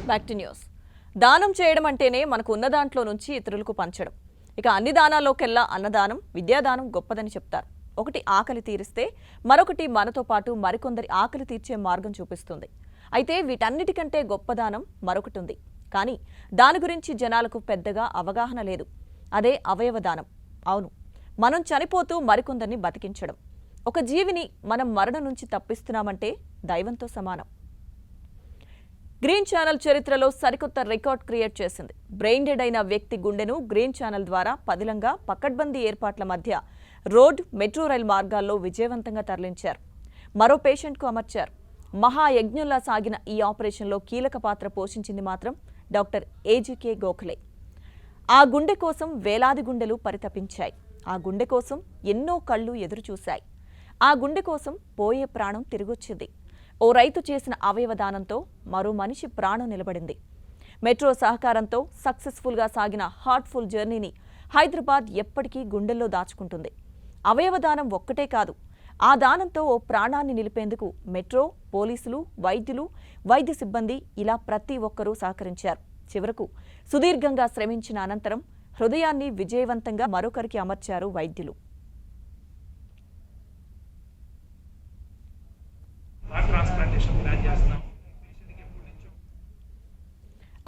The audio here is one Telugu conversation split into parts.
Back to news. దానం చేయడం అంటేనే మనకు ఉన్న దాంట్లో నుంచి ఇతరులకు పంచడం. ఇక అన్ని దానాల్లోకెల్లా అన్నదానం, విద్యాదానం గొప్పదని చెప్తారు. ఒకటి ఆకలి తీరిస్తే మరొకటి మనతో పాటు మరికొందరి ఆకలి తీర్చే మార్గం చూపిస్తుంది. అయితే వీటన్నిటికంటే గొప్ప దానం మరొకటి ఉంది. కానీ దాని గురించి జనాలకు పెద్దగా అవగాహన లేదు. అదే అవయవ దానం. అవును, మనం చనిపోతూ మరికొందరిని బతికించడం. ఒక జీవిని మనం మరణం నుంచి తప్పిస్తున్నామంటే దైవంతో సమానం. గ్రీన్ ఛానల్ చరిత్రలో సరికొత్త రికార్డ్ క్రియేట్ చేసింది. బ్రెయిన్ డెడ్ అయిన వ్యక్తి గుండెను గ్రీన్ ఛానల్ ద్వారా పదిలంగా పకడ్బందీ ఏర్పాట్ల మధ్య రోడ్, మెట్రో రైల్ మార్గాల్లో విజయవంతంగా తరలించారు. మరో పేషెంట్కు అమర్చారు. మహాయజ్ఞంలా సాగిన ఈ ఆపరేషన్లో కీలక పాత్ర పోషించింది మాత్రం డాక్టర్ ఏజీకే గోఖలే. ఆ గుండె కోసం వేలాది గుండెలు పరితపించాయి. ఆ గుండె కోసం ఎన్నో కళ్ళు ఎదురుచూశాయి. ఆ గుండె కోసం పోయే ప్రాణం తిరిగొచ్చింది. ఓ రైతు చేసిన అవయవదానంతో మరో మనిషి ప్రాణం నిలబడింది. మెట్రో సహకారంతో సక్సెస్ఫుల్గా సాగిన హార్ట్ఫుల్ జర్నీని హైదరాబాద్ ఎప్పటికీ గుండెల్లో దాచుకుంటుంది. అవయవదానం ఒక్కటే కాదు, ఆ దానంతో ఓ ప్రాణాన్ని నిలిపేందుకు మెట్రో, పోలీసులు, వైద్యులు, వైద్య సిబ్బంది ఇలా ప్రతి ఒక్కరూ సహకరించారు. చివరకు సుదీర్ఘంగా శ్రమించిన అనంతరం హృదయాన్ని విజయవంతంగా మరొకరికి అమర్చారు వైద్యులు.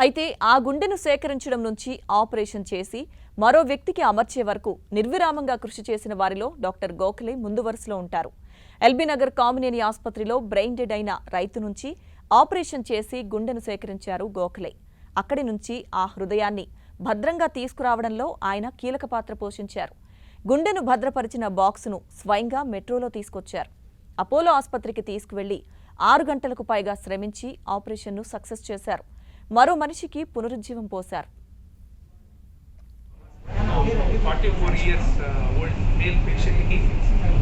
అయితే ఆ గుండెను సేకరించడం నుంచి ఆపరేషన్ చేసి మరో వ్యక్తికి అమర్చే వరకు నిర్విరామంగా కృషి చేసిన వారిలో డాక్టర్ గోఖలే ముందు వరుసలో ఉంటారు. ఎల్బీనగర్ కామినేని ఆసుపత్రిలో బ్రెయిన్ డెడ్ అయిన రైతు నుంచి ఆపరేషన్ చేసి గుండెను సేకరించారు గోఖలే. అక్కడి నుంచి ఆ హృదయాన్ని భద్రంగా తీసుకురావడంలో ఆయన కీలక పాత్ర పోషించారు. గుండెను భద్రపరిచిన బాక్సును స్వయంగా మెట్రోలో తీసుకొచ్చారు. అపోలో ఆసుపత్రికి తీసుకువెళ్లి 6 గంటలకు పైగా శ్రమించి ఆపరేషన్ను సక్సెస్ చేశారు. మరో మనిషికి పునరుజ్జీవం పోశారు. 44 years old male patient కి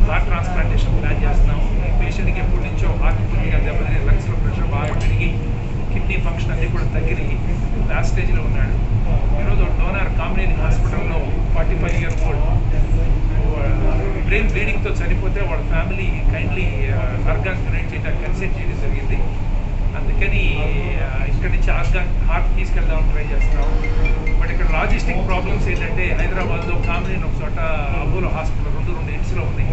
హార్ట్ ట్రాన్స్ప్లాంటేషన్ ప్లాన్ చేస్తున్నాము. ఈ పేషెంట్కి ఎప్పటి నుంచో హార్ట్ పూర్తిగా దెబ్బతిని లంగ్స్లో ప్రెషర్ బాగా పెరిగి కిడ్నీ ఫంక్షన్ అన్ని కూడా తగ్గి లాస్ట్ స్టేజ్లో ఉన్నాడు. ఈరోజు డోనార్ కామినేని హాస్పిటల్లో 45 year old బ్రెయిన్ బ్లీడింగ్తో చనిపోతే వాళ్ళ ఫ్యామిలీ కైండ్లీ ఆర్గాన్స్ డొనేట్ చేయడానికి కన్సెంట్ చేయడం జరిగింది. అందుకని ఇక్కడి నుంచి హార్ట్ తీసుకెళ్దామని ట్రై చేస్తున్నాం. బట్ ఇక్కడ లాజిస్టిక్ ప్రాబ్లమ్స్ ఏంటంటే హైదరాబాద్లో కామినేని ఒక చోట, అపోలో హాస్పిటల్ రెండు ఎండ్స్లో ఉంది.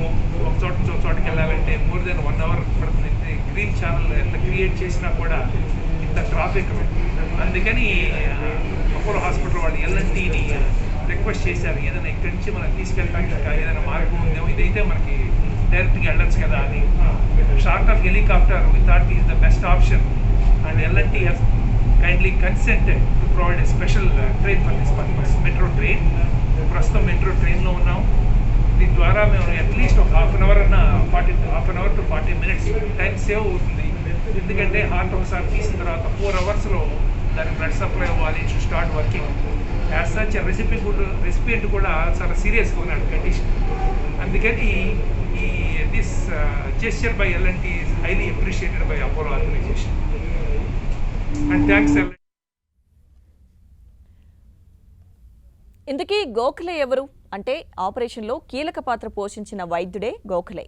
ఒక చోట నుంచి ఒక చోటకి వెళ్ళాలంటే మోర్ దెన్ 1 hour పడుతుంది. గ్రీన్ ఛానల్ ఎంత క్రియేట్ చేసినా కూడా ఇంత ట్రాఫిక్. అందుకని అపోలో హాస్పిటల్ వాళ్ళు ఎల్ఎన్టీని రిక్వెస్ట్ చేశారు, ఏదైనా ఇక్కడి నుంచి మనం తీసుకెళ్ళడానికి ఏదైనా మార్గం ఉందేమో, ఇదైతే మనకి డైరెక్ట్గా వెళ్ళొచ్చు కదా అని. Short of helicopter we thought is the best option and LNT has kindly consented to provide a special train for this purpose, metro train. ప్రస్తుతం మెట్రో ట్రైన్లో ఉన్నాం. దీని ద్వారా మేము అట్లీస్ట్ ఒక half an hour to 40 minutes time save అవుతుంది. ఎందుకంటే హార్ట్ ఒకసారి తీసిన తర్వాత 4 hours దానికి బ్లడ్ సప్లై అవ్వాలి, to start working. As such recipient కూడా చాలా సీరియస్గా ఉన్నాడు కండిషన్. అందుకని ఈ this gesture by L N T is highly appreciated by Apollo organisation. ఇందుకీ గోఖలే ఎవరు అంటే ఆపరేషన్లో కీలక పాత్ర పోషించిన వైద్యుడే Gokhale.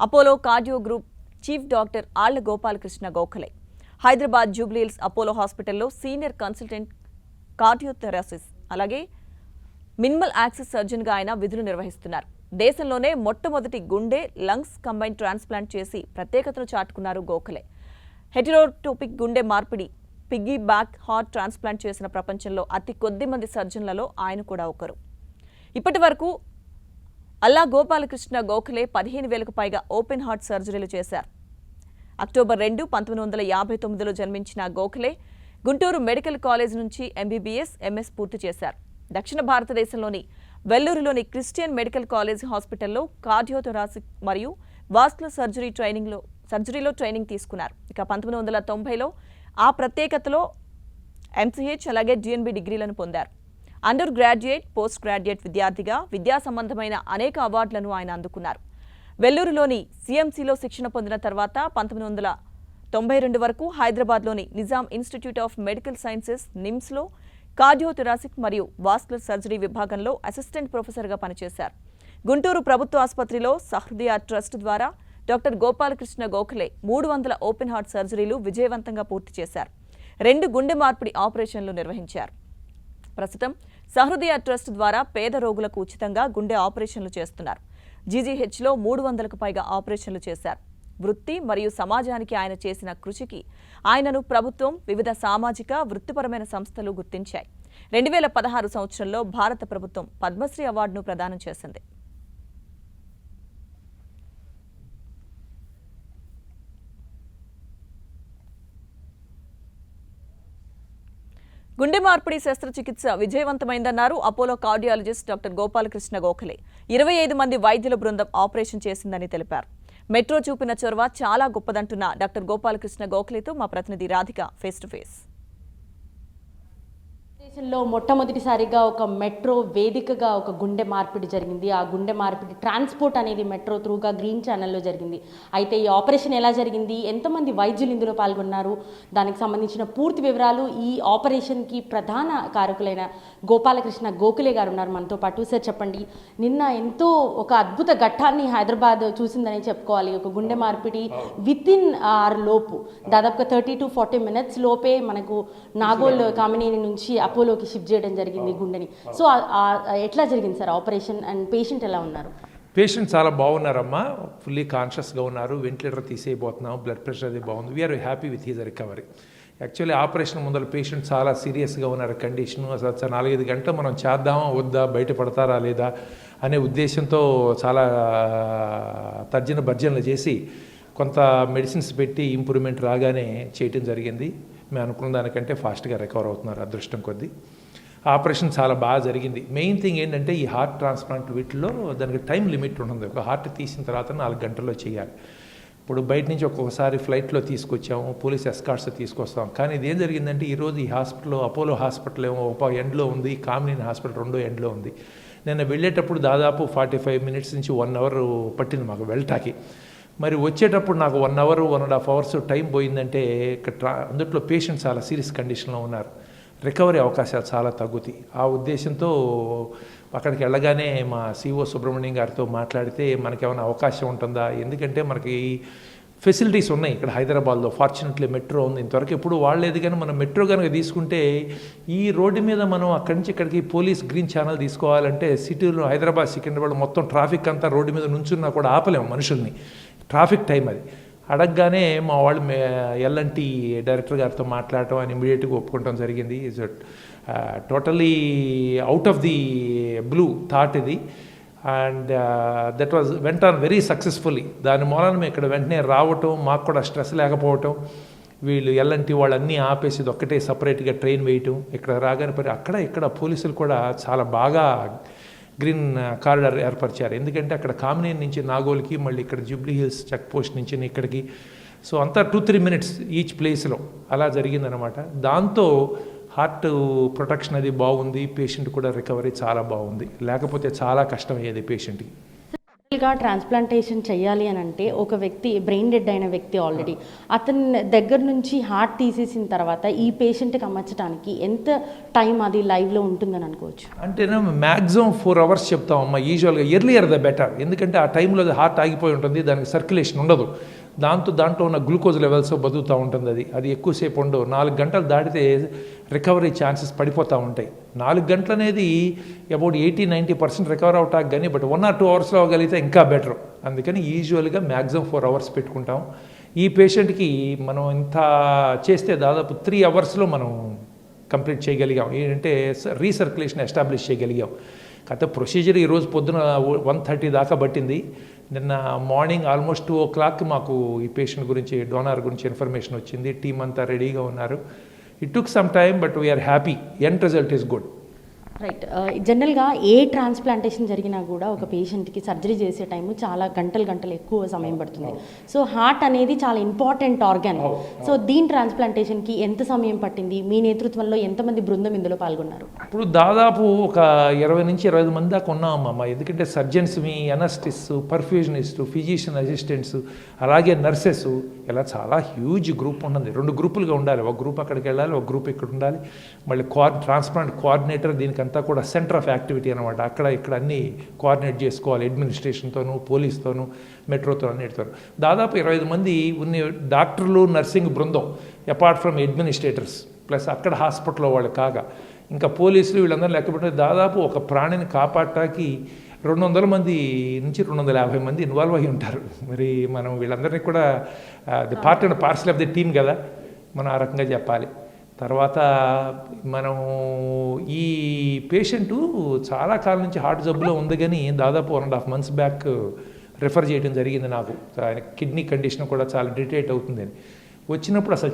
Apollo cardio group chief doctor ఆళ్ల గోపాలకృష్ణ గోఖలే. హైదరాబాద్ జూబ్లీహిల్స్ అపోలో హాస్పిటల్లో సీనియర్ కన్సల్టెంట్ కార్డియోథెరాసిస్, అలాగే మినిమల్ యాక్సెస్ సర్జన్గా ఆయన విధులు నిర్వహిస్తున్నారు. దేశంలోనే మొట్టమొదటి గుండె, లంగ్స్ కంబైన్ ట్రాన్స్ప్లాంట్ చేసి ప్రత్యేకతను చాటుకున్నారు గోఖలే. హెటిరోటోపిక్ గుండె మార్పిడి, పిగ్గీ బ్యాక్ హార్ట్ ట్రాన్స్ప్లాంట్ చేసిన ప్రపంచంలో అతి కొద్ది మంది సర్జన్లలో ఆయన కూడా ఒకరు. ఇప్పటి వరకు అల్లా గోపాలకృష్ణ గోఖలే 15,000కు పైగా ఓపెన్ హార్ట్ సర్జరీలు చేశారు. అక్టోబర్ 2, 1959లో జన్మించిన గోఖలే గుంటూరు మెడికల్ కాలేజ్ నుంచి ఎంబీబీఎస్, ఎంఎస్ పూర్తి చేశారు. దక్షిణ భారతదేశంలోని వెల్లూరులోని క్రిస్టియన్ మెడికల్ కాలేజ్ హాస్పిటల్లో కార్డియోథొరాసిక్ మరియు వాస్కులర్ సర్జరీలో ట్రైనింగ్ తీసుకున్నారు. ఇక 1990లో ఆ ప్రత్యేకతలో ఎంసీహెచ్ అలాగే డిఎన్బి డిగ్రీలను పొందారు. అండర్ గ్రాడ్యుయేట్, పోస్ట్ గ్రాడ్యుయేట్ విద్యార్థిగా విద్యా సంబంధమైన అనేక అవార్డులను ఆయన అందుకున్నారు. వెల్లూరులోని సిఎంసిలో శిక్షణ పొందిన తర్వాత 1992 వరకు హైదరాబాద్లోని Nizam institute of medical sciences నిమ్స్లో కార్డియోథొరాసిక్ మరియు వాస్కులర్ సర్జరీ విభాగంలో అసిస్టెంట్ ప్రొఫెసర్గా పనిచేశారు. గుంటూరు ప్రభుత్వ ఆసుపత్రిలో సహృదయ ట్రస్ట్ ద్వారా doctor Gopalakrishna Gokhale 300 open heart సర్జరీలు విజయవంతంగా పూర్తి చేశారు. 2 గుండె మార్పిడి ఆపరేషన్లు నిర్వహించారు. ప్రస్తుతం సహృదయ ట్రస్ట్ ద్వారా పేద రోగులకు ఉచితంగా గుండె ఆపరేషన్లు చేస్తున్నారు. జీజీహెచ్లో 300కు పైగా ఆపరేషన్లు చేశారు. వృత్తి మరియు సమాజానికి ఆయన చేసిన కృషికి ఆయనను ప్రభుత్వం, వివిధ సామాజిక, వృత్తిపరమైన సంస్థలు గుర్తించాయి. 2016 సంవత్సరంలో భారత ప్రభుత్వం పద్మశ్రీ అవార్డును ప్రదానం చేసింది. గుండె మార్పిడి శస్త్రచికిత్స విజయవంతమైందన్నారు Apollo cardiologist doctor Gopalakrishna Gokhale. 25 మంది వైద్యుల బృందం ఆపరేషన్ చేసిందని తెలిపారు. మెట్రో చూపిన చొరవ చాలా గొప్పదంటున్న డాక్టర్ గోపాలకృష్ణ గోఖలేతో మా ప్రతినిధి రాధిక ఫేస్ టు ఫేస్. దేశంలో మొట్టమొదటిసారిగా ఒక మెట్రో వేదికగా ఒక గుండె మార్పిడి జరిగింది. ఆ గుండె మార్పిడి ట్రాన్స్పోర్ట్ అనేది మెట్రో త్రూగా గ్రీన్ ఛానల్లో జరిగింది. అయితే ఈ ఆపరేషన్ ఎలా జరిగింది, ఎంతమంది వైద్యులు ఇందులో పాల్గొన్నారు, దానికి సంబంధించిన పూర్తి వివరాలు, ఈ ఆపరేషన్కి ప్రధాన కారకులైన గోపాలకృష్ణ గోఖలే గారు ఉన్నారు మనతో పాటు. సార్ చెప్పండి, నిన్న ఎంతో ఒక అద్భుత ఘట్టాన్ని హైదరాబాద్ చూసిందని చెప్పుకోవాలి. ఒక గుండె మార్పిడి వితిన్ ఆర్ లోపు దాదాపుగా 30 to 40 minutes లోపే మనకు నాగోల్ కామినేని నుంచి అపోలోకి షిఫ్ట్ చేయడం జరిగింది గుండెని. సో ఎట్లా జరిగింది సార్ ఆపరేషన్, అండ్ పేషెంట్ ఎలా ఉన్నారు? పేషెంట్ చాలా బాగున్నారమ్మా, ఫుల్లీ కాన్షియస్గా ఉన్నారు. వెంటిలేటర్ తీసేయబోతున్నాం, బ్లడ్ ప్రెషర్ అది బాగుంది. We're happy with his recovery. Actually operation ముందర పేషెంట్ చాలా సీరియస్గా ఉన్నారు కండిషను. అసలు 4-5 గంటలు మనం చేద్దామా వద్దా, బయటపడతారా లేదా అనే ఉద్దేశంతో చాలా తర్జన భర్జనలు చేసి కొంత మెడిసిన్స్ పెట్టి ఇంప్రూవ్మెంట్ రాగానే చేయటం జరిగింది. మేము అనుకున్న దానికంటే ఫాస్ట్గా రికవర్ అవుతున్నారు అదృష్టం కొద్దీ. ఆపరేషన్ చాలా బాగా జరిగింది. మెయిన్ థింగ్ ఏంటంటే ఈ హార్ట్ ట్రాన్స్ప్లాంట్ వీటిలో దానికి టైం లిమిట్ ఉంటుంది. ఒక హార్ట్ తీసిన తర్వాత 4 గంటల్లో చేయాలి. ఇప్పుడు బయట నుంచి ఒక్కొక్కసారి ఫ్లైట్లో తీసుకొచ్చాము, పోలీస్ ఎస్కార్ట్స్ తీసుకొస్తాం. కానీ ఇది ఏం జరిగిందంటే ఈరోజు ఈ హాస్పిటల్లో అపోలో హాస్పిటల్ ఏమో ఒక ఎండ్లో ఉంది, కామినేని హాస్పిటల్ 2 ఎండ్లో ఉంది. నేను వెళ్ళేటప్పుడు దాదాపు 45 minutes నుంచి 1 hour పట్టింది మాకు వెళ్ళటానికి. మరి వచ్చేటప్పుడు నాకు 1 hour 1.5 hours టైం పోయిందంటే అందుట్లో పేషెంట్ చాలా సీరియస్ కండిషన్లో ఉన్నారు. రికవరీ అవకాశాలు చాలా తగ్గుతాయి. ఆ ఉద్దేశంతో అక్కడికి వెళ్ళగానే మా సిఓ సుబ్రహ్మణ్యం గారితో మాట్లాడితే మనకేమైనా అవకాశం ఉంటుందా, ఎందుకంటే మనకి ఫెసిలిటీస్ ఉన్నాయి ఇక్కడ హైదరాబాద్లో. ఫార్చునేట్లీ మెట్రో ఉంది, ఇంతవరకు ఎప్పుడు వాడలేదు. కానీ మనం మెట్రో కనుక తీసుకుంటే ఈ రోడ్డు మీద మనం అక్కడి నుంచి ఇక్కడికి పోలీస్ గ్రీన్ ఛానల్ తీసుకోవాలంటే సిటీలో హైదరాబాద్, సికింద్రాబాద్ మొత్తం ట్రాఫిక్ అంతా రోడ్డు మీద నుంచున్నా కూడా ఆపలేము మనుషుల్ని, ట్రాఫిక్ టైం అది. అడగగానే మా వాళ్ళు ఎల్ఎన్టీ డైరెక్టర్ గారితో మాట్లాడటం అని ఇమీడియట్గా ఒప్పుకోవడం జరిగింది. Is totally out of the blue thought ఇది. And that was went on very successfully. దాని మూలన మేము ఇక్కడ వెంటనే రావటం, మాకు కూడా స్ట్రెస్ లేకపోవటం, వీళ్ళు ఎల్ఎన్టీ వాళ్ళు అన్నీ ఆపేసి ఇది ఒక్కటే సపరేట్గా ట్రైన్ వేయటం. ఇక్కడ రాగానే ఇక్కడ పోలీసులు కూడా చాలా బాగా గ్రీన్ కారిడార్ ఏర్పరిచారు. ఎందుకంటే అక్కడ కామినేని నుంచి నాగోల్కి, మళ్ళీ ఇక్కడ జూబ్లీ హిల్స్ చెక్ పోస్ట్ నుంచి ఇక్కడికి, సో అంతా 2-3 minutes ఈచ్ ప్లేస్లో అలా జరిగిందనమాట. దాంతో హార్ట్ ప్రొటెక్షన్ అది బాగుంది, పేషెంట్ కూడా రికవరీ చాలా బాగుంది. లేకపోతే చాలా కష్టమయ్యేది పేషెంట్కి. ట్రాన్స్ప్లాంటేషన్ చేయాలి అని అంటే ఒక వ్యక్తి బ్రెయిన్ డెడ్ అయిన వ్యక్తి ఆల్రెడీ, అతని దగ్గర నుంచి హార్ట్ తీసేసిన తర్వాత ఈ పేషెంట్కి అమర్చడానికి ఎంత టైం అది లైవ్లో ఉంటుందని అనుకోవచ్చు? అంటే మ్యాక్సిమం 4 hours చెప్తామమ్మా. యూజువల్గా ఎర్లియర్ ద బెటర్, ఎందుకంటే ఆ టైంలో హార్ట్ ఆగిపోయి ఉంటుంది, దానికి సర్క్యులేషన్ ఉండదు. దాంట్లో ఉన్న గ్లూకోజ్ లెవెల్స్ బతుకుతూ ఉంటుంది. అది ఎక్కువసేపు ఉండవు. 4 గంటలు దాటితే రికవరీ ఛాన్సెస్ పడిపోతూ ఉంటాయి. 4 గంటలు అనేది అబౌట్ 80-90% రికవర్ అవటానికి, కానీ బట్ 1 or 2 hours అవ్వగలిగితే ఇంకా బెటర్. అందుకని యూజువల్గా మ్యాక్సిమం 4 hours పెట్టుకుంటాం. ఈ పేషెంట్కి మనం ఇంత చేస్తే దాదాపు 3 hours మనం కంప్లీట్ చేయగలిగాం. ఏంటంటే రీసర్క్యులేషన్ ఎస్టాబ్లిష్ చేయగలిగాం. కాకపోతే ప్రొసీజర్ ఈరోజు పొద్దున 1:30 దాకా పట్టింది. నిన్న మార్నింగ్ ఆల్మోస్ట్ 2 o'clock మాకు ఈ పేషెంట్ గురించి, డోనార్ గురించి ఇన్ఫర్మేషన్ వచ్చింది. టీం అంతా రెడీగా ఉన్నారు. It took some time but we're happy. End result is good. Right. జనరల్గా ఏ ట్రాన్స్ప్లాంటేషన్ జరిగినా కూడా ఒక పేషెంట్కి సర్జరీ చేసే టైము చాలా గంటలు ఎక్కువ సమయం పడుతుంది. సో హార్ట్ అనేది చాలా ఇంపార్టెంట్ ఆర్గాన్. సో దీని ట్రాన్స్ప్లాంటేషన్కి ఎంత సమయం పట్టింది? మీ నేతృత్వంలో ఎంతమంది బృందం ఇందులో పాల్గొన్నారు? ఇప్పుడు దాదాపు ఒక 20-25 మంది దాకా ఉన్నామమ్మా. ఎందుకంటే సర్జన్స్, మీ అనస్టిస్ట్, పర్ఫ్యూజనిస్ట్, ఫిజిషియన్ అసిస్టెంట్స్, అలాగే నర్సెస్, ఇలా చాలా హ్యూజ్ గ్రూప్ ఉన్నది. 2 గ్రూపులుగా ఉండాలి. ఒక గ్రూప్ అక్కడికి వెళ్ళాలి, ఒక గ్రూప్ ఇక్కడ ఉండాలి. మళ్ళీ ట్రాన్స్ప్లాంట్ కోఆర్డినేటర్ దీనికి అంతా కూడా సెంటర్ ఆఫ్ యాక్టివిటీ అనమాట. అక్కడ ఇక్కడ అన్నీ కోఆర్డినేట్ చేసుకోవాలి, అడ్మినిస్ట్రేషన్తోనూ, పోలీస్తోనూ, మెట్రోతో అన్నిటితో. దాదాపు 25 మంది ఉన్న డాక్టర్లు, నర్సింగ్ బృందం. అపార్ట్ ఫ్రమ్ అడ్మినిస్ట్రేటర్స్ ప్లస్ అక్కడ హాస్పిటల్లో వాళ్ళు కాగా ఇంకా పోలీసులు వీళ్ళందరూ లెక్క పెట్టిన దాదాపు ఒక ప్రాణిని కాపాడటానికి 200 మంది నుంచి 250 మంది ఇన్వాల్వ్ అయి ఉంటారు. మరి మనం వీళ్ళందరినీ కూడా the part and parcel of the team కదా, మనం ఆ రకంగా చెప్పాలి. తర్వాత మనం ఈ పేషెంటు చాలా కాలం నుంచి హార్ట్ జబ్బులో ఉంది, కానీ దాదాపు 1.5 months బ్యాక్ రిఫర్ చేయడం జరిగింది నాకు. ఆయన కిడ్నీ కండిషన్ కూడా చాలా డిటేట్ అవుతుందని. వచ్చినప్పుడు అసలు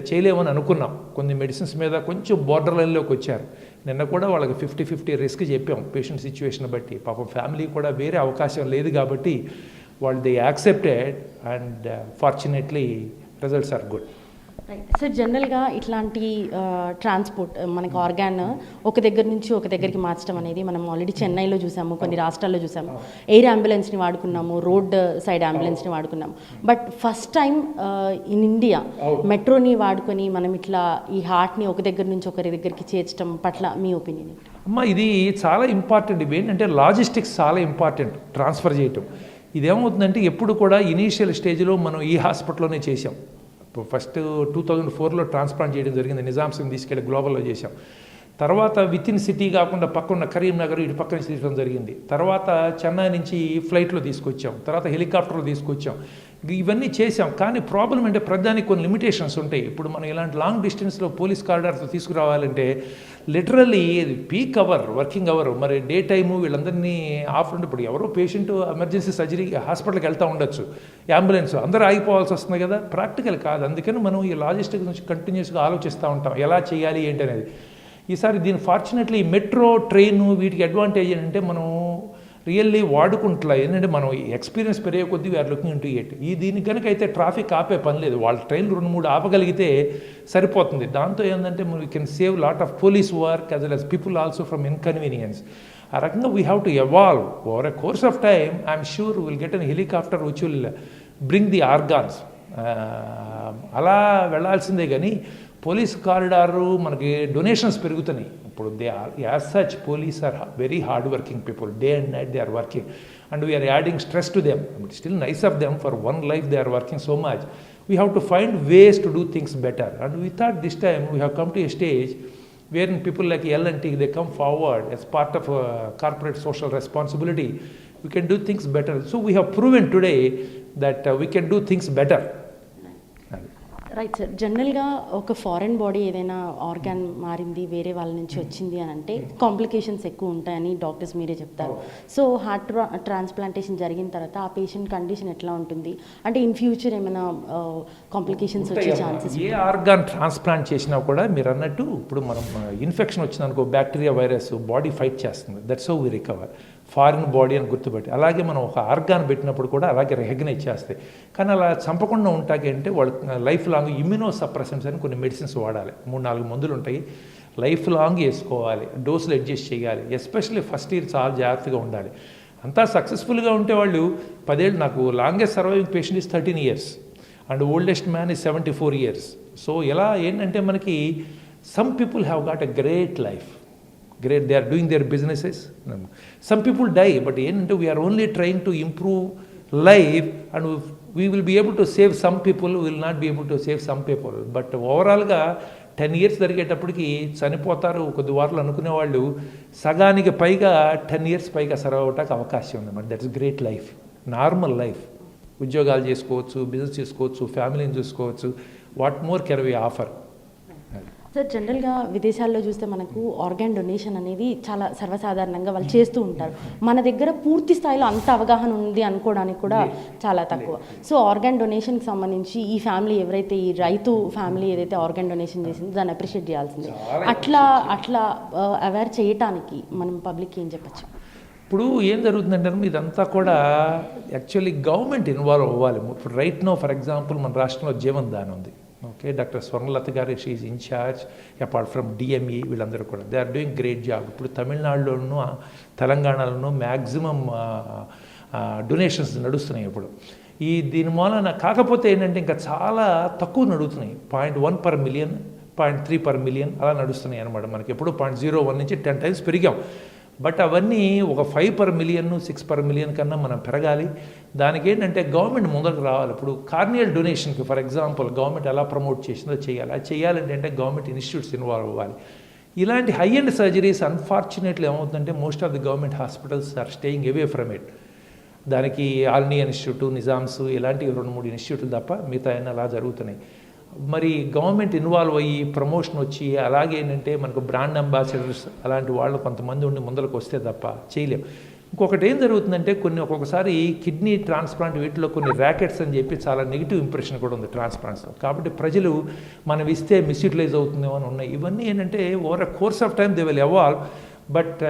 చేయలేమని అనుకున్నాం. కొన్ని మెడిసిన్స్ మీద కొంచెం బోర్డర్ లైన్లోకి వచ్చారు. నిన్న కూడా వాళ్ళకి 50-50 రిస్క్ చెప్పాం పేషెంట్ సిచ్యువేషన్ బట్టి. పాపం ఫ్యామిలీ కూడా వేరే అవకాశం లేదు కాబట్టి వాళ్ళు they accepted and fortunately results are good. Sir, జనరల్గా ఇట్లాంటి ట్రాన్స్పోర్ట్ మనకి ఆర్గాన్ ఒక దగ్గర నుంచి ఒక దగ్గరికి మార్చడం అనేది మనం ఆల్రెడీ చెన్నైలో చూసాము, కొన్ని రాష్ట్రాల్లో చూసాము. ఎయిర్ అంబులెన్స్ని వాడుకున్నాము, రోడ్ సైడ్ అంబులెన్స్ని వాడుకున్నాము. But first time in India మెట్రోని వాడుకొని మనం ఇట్లా ఈ హార్ట్ని ఒక దగ్గర నుంచి ఒకరి దగ్గరికి చేర్చడం పట్ల మీ ఒపీనియన్? అమ్మ, ఇది చాలా ఇంపార్టెంట్. ఇవి ఏంటంటే లాజిస్టిక్స్ చాలా ఇంపార్టెంట్ ట్రాన్స్ఫర్ చేయటం. ఇదేమవుతుందంటే ఎప్పుడు కూడా ఇనీషియల్ స్టేజ్లో మనం ఈ హాస్పిటల్లోనే చేసాం. ఫస్ట్ 2004లో ట్రాన్స్ప్లాంట్ చేయడం జరిగింది, నిజాం సింగ్ తీసుకెళ్ళి గ్లోబల్లో చేసాం. తర్వాత విత్ ఇన్ సిటీ కాకుండా పక్కన కరీంనగర్ ఇటు పక్కన తీసుకోవడం జరిగింది. తర్వాత చెన్నై నుంచి ఫ్లైట్లో తీసుకొచ్చాం, తర్వాత హెలికాప్టర్లో తీసుకొచ్చాం. ఇవన్నీ చేసాం. కానీ ప్రాబ్లం అంటే ప్రధానికి కొన్ని లిమిటేషన్స్ ఉంటాయి. ఇప్పుడు మనం ఇలాంటి లాంగ్ డిస్టెన్స్లో పోలీస్ కారిడార్తో తీసుకురావాలంటే literally peak hour, working hour, మరి డే టైము వీళ్ళందరినీ ఆఫ్ ఉండి, ఇప్పుడు ఎవరో పేషెంట్ ఎమర్జెన్సీ సర్జరీ హాస్పిటల్కి వెళ్తూ ఉండొచ్చు, అంబులెన్స్ అందరూ ఆగిపోవాల్సి వస్తుంది కదా, ప్రాక్టికల్ కాదు. అందుకని మనం ఈ లాజిస్టిక్స్ నుంచి కంటిన్యూస్గా ఆలోచిస్తూ ఉంటాం ఎలా చేయాలి ఏంటి అనేది. ఈసారి దీని ఫార్చునేట్లీ మెట్రో ట్రైన్ వీటికి అడ్వాంటేజ్ ఏంటంటే మనం రియల్లీ వాడుకుంటా. ఏంటంటే మనం ఎక్స్పీరియన్స్ పెరిగే కొద్దీ వీఆర్ లుకింగ్ ఇంటూ ఇట్. ఈ దీనికి కనుక అయితే ట్రాఫిక్ ఆపే పని లేదు, వాళ్ళ ట్రైన్లు 2-3 ఆపగలిగితే సరిపోతుంది. దాంతో ఏంటంటే we can save lot of police work as well as people also from inconvenience. ఆ రకంగా we have to evolve over a course of time. I'm sure will get an helicopter which will bring the organs. అలా వెళ్ళాల్సిందే. కానీ పోలీస్ కారిడారు మనకి డొనేషన్స్ పెరుగుతున్నాయి. ఇప్పుడు they are as such police are very hard working people, day and night they are working and we're adding stress to them. It still nice of them for one life they are working so much. We have to find ways to do things better and we thought this time we have come to a stage wherein people like L&T, they come forward as part of corporate social responsibility. We can do things better. So we have proven today that we can do things better. Right sir, జనరల్గా ఒక ఫారెన్ బాడీ ఏదైనా ఆర్గాన్ మారింది వేరే వాళ్ళ నుంచి వచ్చింది అని అంటే కాంప్లికేషన్స్ ఎక్కువ ఉంటాయని డాక్టర్స్ మీరే చెప్తారు. సో హార్ట్ ట్రాన్స్ప్లాంటేషన్ జరిగిన తర్వాత ఆ పేషెంట్ కండిషన్ ఎట్లా ఉంటుంది అంటే ఇన్ ఫ్యూచర్ ఏమైనా కాంప్లికేషన్స్ వచ్చే ఛాన్సెస్? ఏ ఆర్గాన్ ట్రాన్స్ప్లాంట్ చేసినా కూడా మీరు అన్నట్టు ఇప్పుడు మనం ఇన్ఫెక్షన్ వచ్చిందనుకో, బ్యాక్టీరియా వైరస్ బాడీ ఫైట్ చేస్తుంది. That's how we recover. Foreign body అని గుర్తుపెట్టి అలాగే మనం ఒక ఆర్గాన్ పెట్టినప్పుడు కూడా అలాగే రికగ్నైజ్ చేస్తాయి. కానీ అలా చంపకుండా ఉంటాకి అంటే వాళ్ళు లైఫ్ లాంగ్ ఇమ్యూనో సప్రెసెంట్స్ అని కొన్ని మెడిసిన్స్ వాడాలి. 3-4 మందులు ఉంటాయి, లైఫ్ లాంగ్ వేసుకోవాలి, డోసులు అడ్జస్ట్ చేయాలి. ఎస్పెషల్లీ ఫస్ట్ ఇయర్ చాలా జాగ్రత్తగా ఉండాలి. అంతా సక్సెస్ఫుల్గా ఉంటే వాళ్ళు 10 ఏళ్ళు. నాకు longest surviving patient is 13 years and oldest man is 74 years. So ఇలా ఏంటంటే మనకి some people have got a great life. Great, they are doing their businesses. Some people die, but we are only trying to improve life and we will be able to save some people, we will not be able to save some people. But overall ga 10 years జరిగేటప్పటికి చనిపోతారు కొద్ది వారాలు అనుకునే వాళ్ళు సగానికి పైగా 10 years పైగా సర్వ్ అవటానికి అవకాశం ఉందన్నమాట. That is great life, normal life. ఉద్యోగాలు చేసుకోవచ్చు, బిజినెస్ చేసుకోవచ్చు, ఫ్యామిలీని చూసుకోవచ్చు. What more can we offer? Sir, జనరల్గా విదేశాల్లో చూస్తే మనకు ఆర్గాన్ డొనేషన్ అనేది చాలా సర్వసాధారణంగా వాళ్ళు చేస్తూ ఉంటారు. మన దగ్గర పూర్తి స్థాయిలో అంత అవగాహన ఉంది అనుకోవడానికి కూడా చాలా తక్కువ. సో ఆర్గాన్ డొనేషన్కి సంబంధించి ఈ ఫ్యామిలీ ఎవరైతే ఈ రైతు ఫ్యామిలీ ఏదైతే ఆర్గాన్ డొనేషన్ చేసిందో దాన్ని అప్రిషియేట్ చేయాల్సిందే. అట్లా అవేర్ చేయటానికి మనం పబ్లిక్ ఏం చెప్పచ్చు? ఇప్పుడు ఏం జరుగుతుందంటే ఇదంతా కూడా యాక్చువల్లీ గవర్నమెంట్ ఇన్వాల్వ్ అవ్వాలి. ఇప్పుడు రైట్ నో ఫర్ ఎగ్జాంపుల్ మన రాష్ట్రంలో జీవన్ దాన్ ఉంది. Okay, doctor Swarnalatha garu she is incharge apart from DME. వీళ్ళందరూ కూడా they are doing great job. ఇప్పుడు తమిళనాడులోనూ తెలంగాణలోనూ మ్యాక్సిమం డొనేషన్స్ నడుస్తున్నాయి ఇప్పుడు. దీని మూలన కాకపోతే ఏంటంటే ఇంకా చాలా తక్కువ నడుస్తున్నాయి. 0.1 per million, 0.3 per million అలా నడుస్తున్నాయి అనమాట. మనకి ఎప్పుడు 0.01 నుంచి 10 times పెరిగాం. బట్ అవన్నీ ఒక 5 per million 6 per million కన్నా మనం పెరగాలి. దానికి ఏంటంటే గవర్నమెంట్ ముందరకు రావాలి. ఇప్పుడు కార్నియల్ డొనేషన్కి ఫర్ ఎగ్జాంపుల్ గవర్నమెంట్ ఎలా ప్రమోట్ చేసిందో చేయాలి. అది చేయాలంటే అంటే గవర్నమెంట్ ఇన్స్టిట్యూట్స్ ఇన్వాల్వ్ అవ్వాలి. ఇలాంటి హై ఎండ్ సర్జరీస్ అన్ఫార్చునేట్లీ ఏమవుతుందంటే most of the government hospitals are staying away from it. దానికి ఆల్ ఇండియా ఇన్స్టిట్యూట్, నిజామ్స్ ఇలాంటి 2-3 ఇన్స్టిట్యూట్లు తప్ప మిగతా అన్నీ అలా జరుగుతున్నాయి. మరి గవర్నమెంట్ ఇన్వాల్వ్ అయ్యి ప్రమోషన్ వచ్చి అలాగే ఏంటంటే మనకు బ్రాండ్ అంబాసిడర్స్ అలాంటి వాళ్ళు కొంతమంది ఉండి ముందరకు వస్తే తప్ప చేయలేం. ఇంకొకటి ఏం జరుగుతుందంటే ఒక్కొక్కసారి కిడ్నీ ట్రాన్స్ప్లాంట్ వీటిలో కొన్ని ర్యాకెట్స్ అని చెప్పి చాలా నెగిటివ్ ఇంప్రెషన్ కూడా ఉంది ట్రాన్స్ప్లాంట్స్లో. కాబట్టి ప్రజలు మనం ఇస్తే మిస్యూటిలైజ్ అవుతుందేమో అని ఉన్నాయి. ఇవన్నీ ఏంటంటే over a course of time they will evolve. But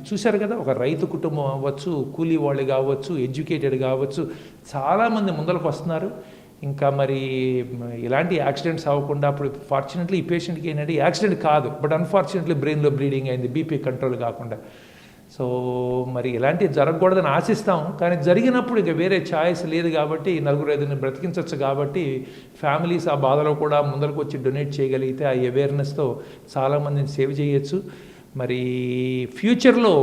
చూశారు కదా, ఒక రైతు కుటుంబం అవ్వచ్చు, కూలీ వాళ్ళు కావచ్చు, ఎడ్యుకేటెడ్ కావచ్చు, చాలామంది ముందరకు వస్తున్నారు. ఇంకా మరి ఇలాంటి యాక్సిడెంట్స్ అవ్వకుండా అప్పుడు ఫార్చునేట్లీ ఈ పేషెంట్కి ఏంటంటే యాక్సిడెంట్ కాదు, బట్ అన్ఫార్చునేట్లీ బ్రెయిన్లో బ్లీడింగ్ అయింది, బీపీ కంట్రోల్ కాకుండా. సో మరి ఇలాంటివి జరగకూడదని ఆశిస్తాం. కానీ జరిగినప్పుడు ఇక వేరే ఛాయిస్ లేదు కాబట్టి 4-5 బ్రతికించవచ్చు. కాబట్టి ఫ్యామిలీస్ ఆ బాధలో కూడా ముందరకు వచ్చి డొనేట్ చేయగలిగితే ఆ అవేర్నెస్తో చాలామందిని సేవ్ చేయొచ్చు. మరి ఫ్యూచర్లో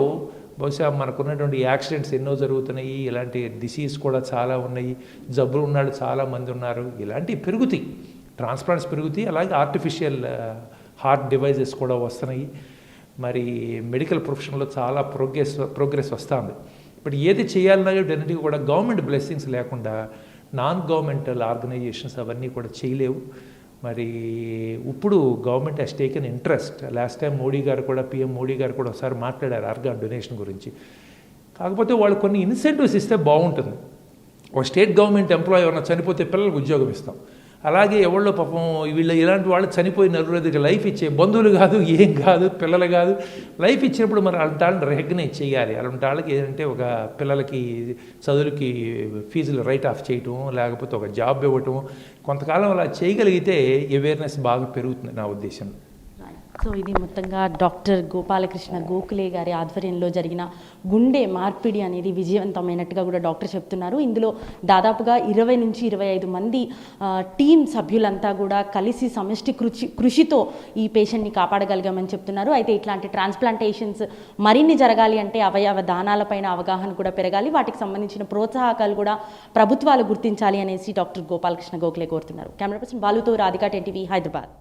బహుశా మనకున్నటువంటి యాక్సిడెంట్స్ ఎన్నో జరుగుతున్నాయి, ఇలాంటి డిసీజ్ కూడా చాలా ఉన్నాయి, జబ్బులు ఉన్నాడు చాలామంది ఉన్నారు, ఇలాంటివి పెరుగుతాయి, ట్రాన్స్ప్లాంట్స్ పెరుగుతాయి. అలాగే ఆర్టిఫిషియల్ హార్ట్ డివైజెస్ కూడా వస్తున్నాయి. మరి మెడికల్ ప్రొఫెషన్లో చాలా ప్రోగ్రెస్ వస్తుంది. ఇప్పుడు ఏది చేయాలన్నా వీటన్నిటికీ కూడా గవర్నమెంట్ బ్లెస్సింగ్స్ లేకుండా నాన్ గవర్నమెంటల్ ఆర్గనైజేషన్స్ అవన్నీ కూడా చేయలేవు. మరి ఇప్పుడు government has taken interest. Last time Modi గారు కూడా, పిఎం మోడీ గారు కూడా ఒకసారి మాట్లాడారు ఆర్గాన్ డొనేషన్ గురించి. కాకపోతే వాళ్ళు కొన్ని ఇన్సెంటివ్స్ ఇస్తే బాగుంటుంది. ఒక స్టేట్ గవర్నమెంట్ ఎంప్లాయీ ఎవరైనా చనిపోతే పిల్లలకు ఉద్యోగం ఇస్తాం. అలాగే ఎవరిలో పాపం వీళ్ళు ఇలాంటి వాళ్ళు చనిపోయి 4 లైఫ్ ఇచ్చే బంధువులు కాదు, ఏం కాదు, పిల్లలు కాదు, లైఫ్ ఇచ్చినప్పుడు మరి అలాంటి వాళ్ళని రికగ్నైజ్ చేయాలి. అలాంటి వాళ్ళకి ఏంటంటే ఒక పిల్లలకి చదువులకి ఫీజులు రైట్ ఆఫ్ చేయటం, లేకపోతే ఒక జాబ్ ఇవ్వటం, కొంతకాలం అలా చేయగలిగితే అవేర్నెస్ బాగా పెరుగుతుంది నా ఉద్దేశం. సో ఇది మొత్తంగా డాక్టర్ గోపాలకృష్ణ గోఖలే గారి ఆధ్వర్యంలో జరిగిన గుండె మార్పిడి అనేది విజయవంతమైనట్టుగా కూడా డాక్టర్ చెప్తున్నారు. ఇందులో దాదాపుగా 20 నుంచి 25 మంది టీం సభ్యులంతా కూడా కలిసి సమష్టి కృషితో ఈ పేషెంట్ని కాపాడగలిగామని చెప్తున్నారు. అయితే ఇట్లాంటి ట్రాన్స్ప్లాంటేషన్స్ మరిన్ని జరగాలి అంటే అవయవ దానాలపైన అవగాహన కూడా పెరగాలి, వాటికి సంబంధించిన ప్రోత్సాహకాలు కూడా ప్రభుత్వాలు గుర్తించాలి అనేసి డాక్టర్ గోపాలకృష్ణ గోఖలే కోరుతున్నారు. కెమెరా పర్సన్ బాలుతో రాధికా, 10 TV, హైదరాబాద్.